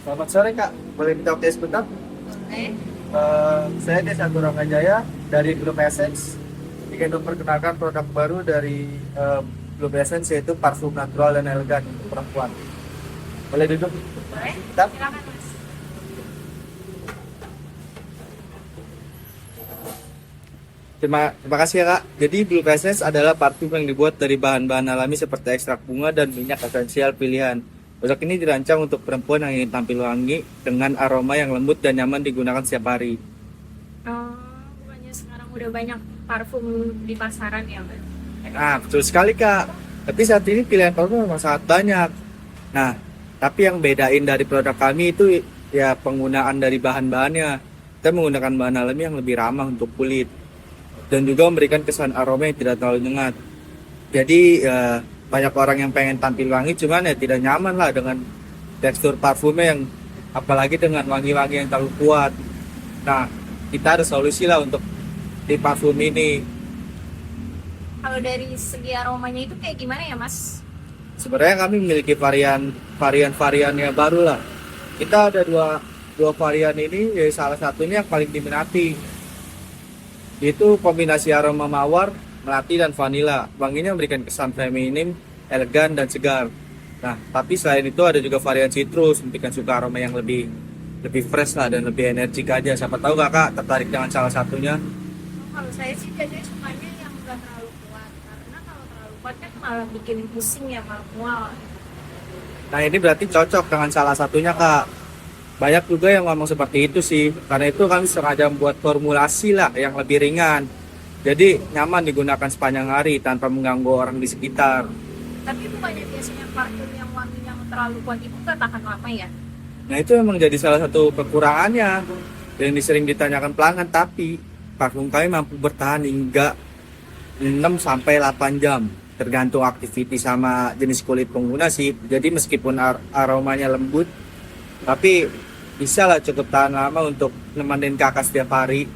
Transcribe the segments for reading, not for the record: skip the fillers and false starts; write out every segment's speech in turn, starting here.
Selamat sore Kak, boleh minta update sebentar? Boleh. Saya Desa Turangajaya dari Blue Essence. Ingin memperkenalkan produk baru dari Blue Essence, yaitu parfum natural dan elegan untuk perempuan. Boleh duduk? Boleh? Bentar. Silakan, Mas. Terima kasih ya Kak. Jadi Blue Essence adalah parfum yang dibuat dari bahan-bahan alami seperti ekstrak bunga dan minyak esensial pilihan. Produk ini dirancang untuk perempuan yang ingin tampil wangi dengan aroma yang lembut dan nyaman digunakan setiap hari. Oh, bukannya sekarang udah banyak parfum di pasaran ya, Mas? Nah, betul sekali Kak. Tapi saat ini pilihan parfum memang sangat banyak. Nah, tapi yang bedain dari produk kami itu ya penggunaan dari bahan-bahannya. Kita menggunakan bahan alami yang lebih ramah untuk kulit dan juga memberikan kesan aroma yang tidak terlalu nyengat. Jadi banyak orang yang pengen tampil wangi, cuman ya tidak nyaman lah dengan tekstur parfumnya yang apalagi dengan wangi-wangi yang terlalu kuat. Nah, kita ada solusi lah untuk di parfum ini. Kalau dari segi aromanya itu kayak gimana ya, Mas? Sebenarnya kami memiliki varian-varian yang baru lah. Kita ada dua varian ini, ya salah satunya yang paling diminati, yaitu kombinasi aroma mawar, melati, dan vanila. Wanginya memberikan kesan feminim, elegan, dan segar. Nah, tapi selain itu ada juga varian citrus, memberikan suka aroma yang lebih fresh lah dan lebih energik aja. Siapa tahu kakak tertarik dengan salah satunya. Kalau saya sih biasanya sukanya yang nggak terlalu kuat, karena kalau terlalu kuat kan malah bikin pusing ya, malah mual. Nah, ini berarti cocok dengan salah satunya kak. Banyak juga yang ngomong seperti itu sih. Karena itu kami sengaja membuat formulasi lah yang lebih ringan. Jadi nyaman digunakan sepanjang hari tanpa mengganggu orang di sekitar. Tapi bukannya biasanya parfum yang wangi yang terlalu kuat itu nggak tahan lama ya? Nah, itu memang jadi salah satu kekurangannya yang sering ditanyakan pelanggan. Tapi parfum kami mampu bertahan hingga 6 sampai 8 jam. Tergantung aktiviti sama jenis kulit pengguna sih. Jadi meskipun aromanya lembut, tapi bisa lah cukup tahan lama untuk nemenin kakak setiap hari.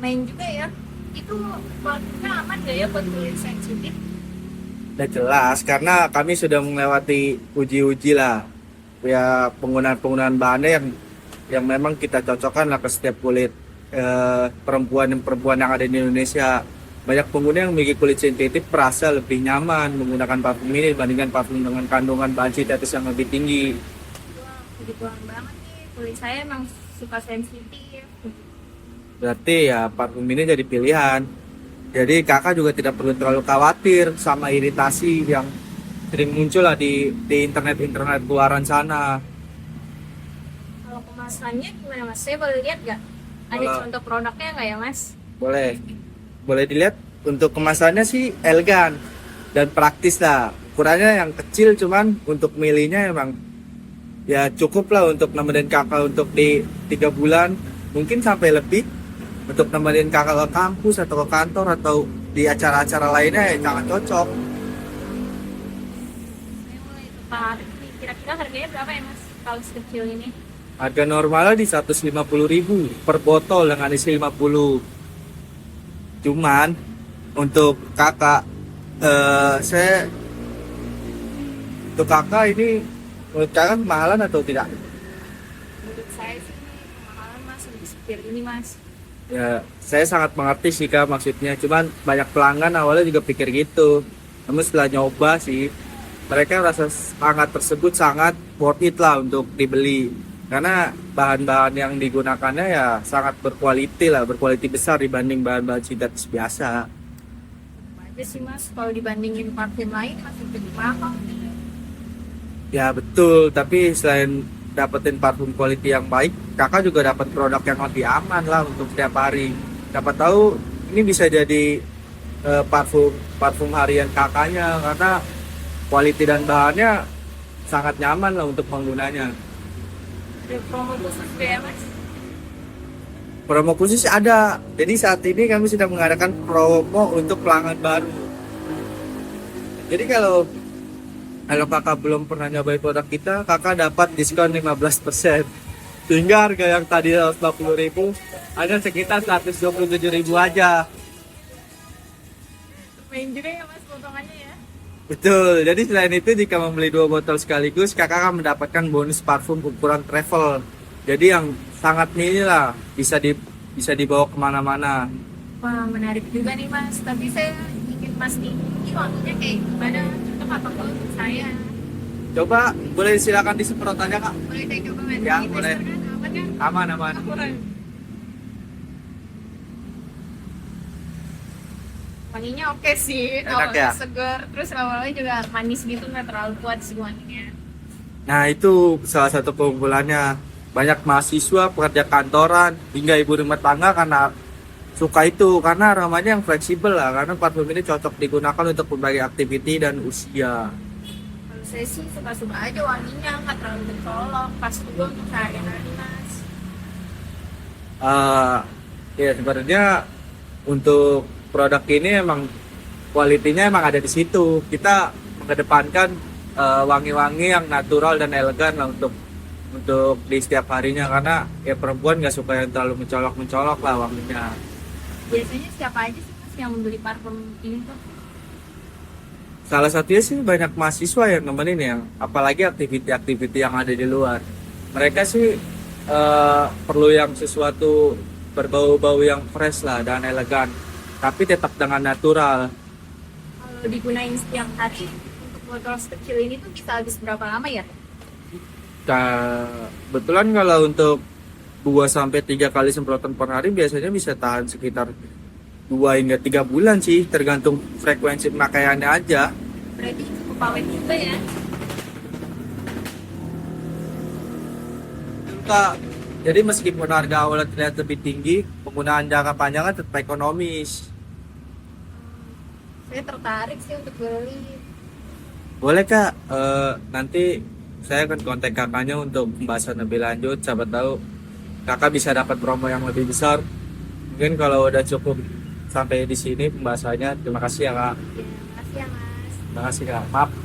Main juga ya. Itu parfumnya aman gak ya buat kulit sensitif? Udah jelas, karena kami sudah melewati uji-uji lah. Ya penggunaan bahannya yang memang kita cocokkan lah ke setiap kulit perempuan yang ada di Indonesia. Banyak pengguna yang memiliki kulit sensitif merasa lebih nyaman menggunakan parfum ini dibandingkan parfum dengan kandungan bahan sintetis yang lebih tinggi. Wah, kebetulan banget nih. Kulit saya emang suka sensitif. Berarti ya parfum ini jadi pilihan. Jadi kakak juga tidak perlu terlalu khawatir sama iritasi yang sering muncul lah di internet luaran sana. Kalau kemasannya gimana, Mas? Saya boleh lihat nggak? Ada Kalau- contoh produknya nggak ya, Mas? Boleh dilihat. Untuk kemasannya sih elegan dan praktis lah. Ukurannya yang kecil, cuman untuk milihnya emang ya cukup lah untuk nemenin kakak untuk di 3 bulan, mungkin sampai lebih, untuk nemenin kakak ke kampus atau ke kantor atau di acara-acara lainnya ya sangat cocok. Saya mulai tertarik nih. Kira-kira harganya berapa ya, Mas? Kalau sekecil ini? Harga normalnya di 150.000 per botol dengan isi 50. Cuman untuk kakak saya untuk kakak ini menurut kakak kemahalan atau tidak? Menurut saya sih kemahalan, Mas. Lebih seperti ini, Mas. Ya, saya sangat mengerti sih kak maksudnya. Cuman banyak pelanggan awalnya juga pikir gitu. Namun setelah nyoba sih, mereka merasa sangat tersebut sangat worth it lah untuk dibeli. Karena bahan-bahan yang digunakannya ya sangat berkualiti besar dibanding bahan-bahan sintetis biasa. Aja sih, Mas. Kalau dibandingin parfum lain masih lebih mahal nih. Ya betul, tapi selain dapetin parfum quality yang baik, kakak juga dapat produk yang lebih aman lah untuk setiap hari. Dapat tahu ini bisa jadi parfum harian kakaknya karena quality dan bahannya sangat nyaman lah untuk penggunanya. Ada promo khusus nggak ya, Mas? Promo khusus ada. Jadi saat ini kami sedang mengadakan promo untuk pelanggan baru. Jadi kalau kakak belum pernah nyobain produk kita, kakak dapat diskon 15%. Sehingga harga yang tadi 140.000 ada sekitar 127.000 aja. Main juga ya, Mas, potongannya ya. Betul. Jadi selain itu jika membeli 2 botol sekaligus, kakak akan mendapatkan bonus parfum ukuran travel. Jadi yang sangat mini lah, bisa dibawa kemana-mana. Wah, menarik juga nih Mas. Tapi saya ingin mastiin ini wanginya kayak gimana. Cocok apa kalau untuk saya? Coba boleh silakan disemprot aja kak. Boleh saya coba Mas? Ya, Ini boleh. testernya aman kan? Aman aman. Akurat. Wanginya oke sih, Enak awalnya ya? seger, terus awalnya juga manis gitu, nggak terlalu kuat sih wanginya. Nah itu salah satu keunggulannya. Banyak mahasiswa, pekerja kantoran, hingga ibu rumah tangga karena suka itu. Karena aromanya yang fleksibel lah. Karena parfum ini cocok digunakan untuk berbagai aktiviti dan usia. Kalau saya sih suka-suka aja wanginya, nggak terlalu mencolok, pas juga untuk sehari-hari Mas. eh Ya sebenarnya untuk produk ini emang kualitinya emang ada di situ. Kita mengedepankan wangi-wangi yang natural dan elegan lah untuk di setiap harinya, karena ya perempuan nggak suka yang terlalu mencolok lah wanginya. Biasanya siapa aja sih Mas yang membeli parfum ini tuh? Salah satunya sih banyak mahasiswa yang nemenin ya, apalagi aktiviti-aktiviti yang ada di luar. Mereka sih perlu yang sesuatu berbau-bau yang fresh lah dan elegan, tapi tetap dengan natural. Kalau digunain setiap hari untuk botol sekecil ini tuh bisa habis berapa lama ya? Kebetulan kalau untuk 2 sampai 3 kali semprotan per hari biasanya bisa tahan sekitar 2 hingga 3 bulan sih, tergantung frekuensi pemakaiannya aja. Berarti cukup awet juga ya. Kak, jadi meskipun harga awalnya terlihat lebih tinggi, penggunaan jangka panjangnya tetap ekonomis. Saya tertarik sih untuk beli. Boleh kak, nanti saya akan kontak kakaknya untuk pembahasan lebih lanjut. Siapa tahu kakak bisa dapat promo yang lebih besar. Mungkin kalau udah cukup sampai di sini pembahasannya. Terima kasih ya kak. Ya, makasih ya Mas. Terima kasih kak. Maaf. Ya,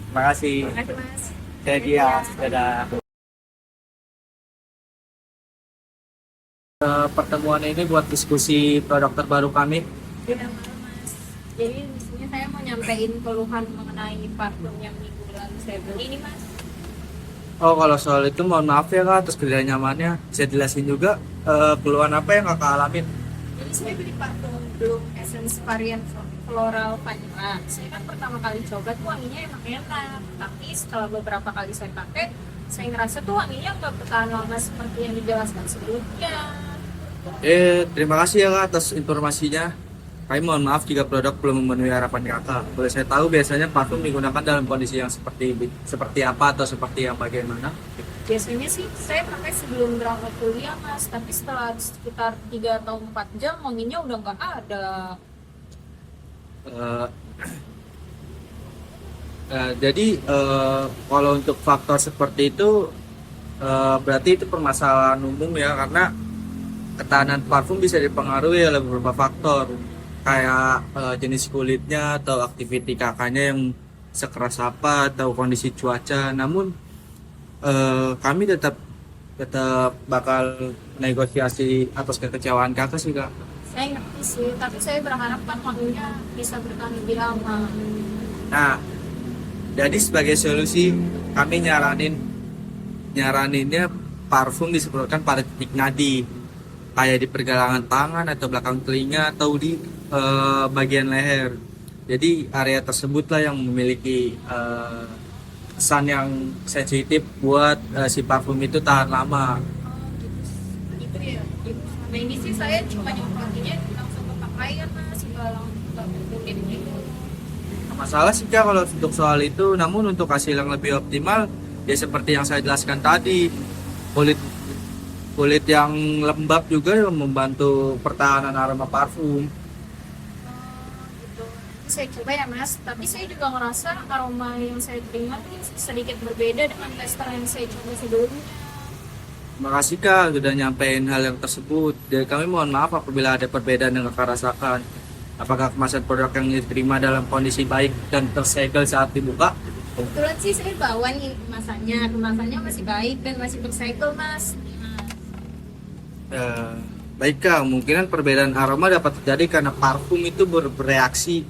Terima kasih. makasih Mas. Saya dia. Dadah. Pertemuan ini buat diskusi produk terbaru kami. Ya, malam Mas. Jadi di sini saya mau nyampein keluhan mengenai parfum yang minggu lalu saya beli ini Mas. Oh kalau soal itu mohon maaf ya kak atas ketidaknyamannya. Saya jelasin juga keluhan apa yang kakak alamin. Jadi saya beli parfum Bloom Essence varian Floral Vanilla. Saya kan pertama kali coba tuh wanginya emang enak, tapi setelah beberapa kali saya pakai, saya ngerasa tuh wanginya nggak bertahan lama seperti yang dijelaskan sebelumnya. Terima kasih ya kak atas informasinya. Kami mohon maaf jika produk belum memenuhi harapan kakak. Boleh saya tahu biasanya parfum digunakan dalam kondisi yang seperti apa atau seperti yang bagaimana? Biasanya sih saya pakai sebelum berangkat kuliah Mas, tapi setelah sekitar 3 atau 4 jam wanginya udah nggak ada. Eh, jadi kalau untuk faktor seperti itu berarti itu permasalahan umum ya, karena ketahanan parfum bisa dipengaruhi oleh beberapa faktor kayak jenis kulitnya atau aktiviti kakaknya yang sekeras apa atau kondisi cuaca. Namun kami tetap bakal negosiasi atas kekecewaan kakak sih kak. Saya ngerti sih, tapi saya berharap kan wanginya bisa bertahan lebih lama. Nah, jadi sebagai solusi kami nyaraninnya parfum disemprotkan pada titik nadi, kayak di pergelangan tangan atau belakang telinga atau di bagian leher. Jadi area tersebutlah yang memiliki kesan yang sensitif buat si parfum itu tahan lama. Gitu ya. Nah ini sih saya cuma nyemprotinnya langsung ke pakaian Mas, nggak mungkin gitu. Nggak masalah sih kak kalau untuk soal itu. Namun untuk hasil yang lebih optimal ya seperti yang saya jelaskan tadi, kulit yang lembab juga membantu pertahanan aroma parfum. Gitu. Saya coba ya Mas, tapi saya juga ngerasa aroma yang saya terima tuh sedikit berbeda dengan tester yang saya coba sebelumnya. Makasih kak sudah nyampein hal yang tersebut. Dan kami mohon maaf apabila ada perbedaan yang kakak rasakan. Apakah kemasan produk yang diterima dalam kondisi baik dan tersegel saat dibuka? Kebetulan sih saya bawa nih kemasannya masih baik dan masih tersegel Mas. Baik kak, kemungkinan perbedaan aroma dapat terjadi karena parfum itu bereaksi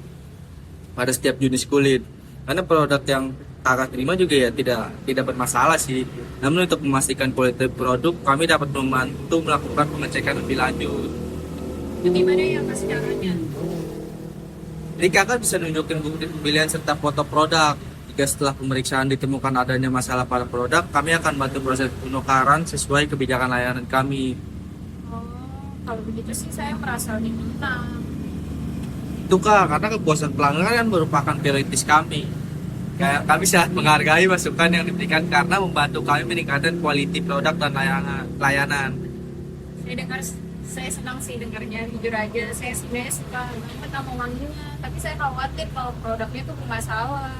pada setiap jenis kulit. Karena produk yang kakak terima juga ya tidak bermasalah sih. Namun untuk memastikan kualitas produk, kami dapat membantu melakukan pengecekan lebih lanjut. Bagaimana ya mas caranya? Jadi kakak bisa nunjukin bukti pembelian serta foto produk. Jika setelah pemeriksaan ditemukan adanya masalah pada produk, kami akan bantu proses penukaran sesuai kebijakan layanan kami. Oh, kalau begitu sih saya merasa lebih tenang. Itu kak, karena kepuasan pelanggan kan merupakan prioritas kami. Kayak kami sangat menghargai masukan yang diberikan karena membantu kami meningkatkan kualitas produk dan layanan. Saya senang sih dengarnya, jujur aja saya sebenarnya suka banget sama wanginya, tapi saya khawatir kalau produknya tuh bermasalah.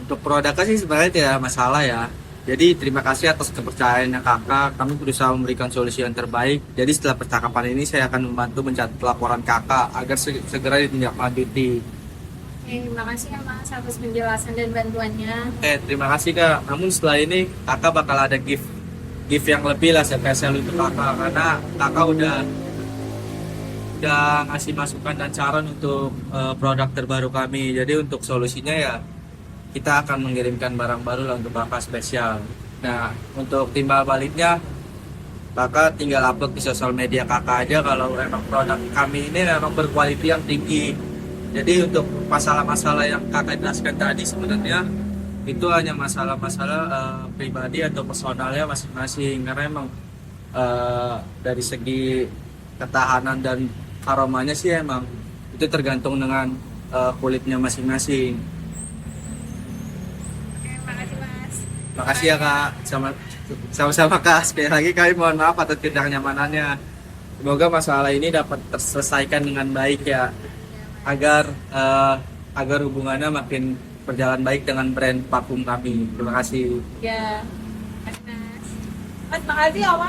Untuk produknya sih sebenarnya tidak masalah ya. Jadi terima kasih atas kepercayaannya kakak. Kami berusaha memberikan solusi yang terbaik. Jadi setelah percakapan ini saya akan membantu mencatat laporan kakak agar segera ditindaklanjuti. Oke, terima kasih ya mas atas penjelasan dan bantuannya. Terima kasih kak. Namun setelah ini kakak bakal ada gift yang lebih lah spesial untuk kakak karena kakak udah ngasih masukan dan saran untuk produk terbaru kami. Jadi untuk solusinya ya kita akan mengirimkan barang baru lah untuk kakak spesial. Nah untuk timbal baliknya kakak tinggal upload di sosial media kakak aja kalau emang produk kami ini memang berkualitas yang tinggi. Jadi untuk masalah-masalah yang kakak jelaskan tadi sebenarnya itu hanya masalah-masalah pribadi atau personalnya masing-masing karena emang dari segi ketahanan dan aromanya sih emang itu tergantung dengan kulitnya masing-masing. Oke, makasih mas. Makasih ya kak, sama-sama kak. Sekali lagi kami mohon maaf atas ketidaknyamanannya. Semoga masalah ini dapat terselesaikan dengan baik ya, agar hubungannya makin berjalan baik dengan brand parfum kami. Terima kasih. Ya, makasih mas. Mas, makasih ya mas.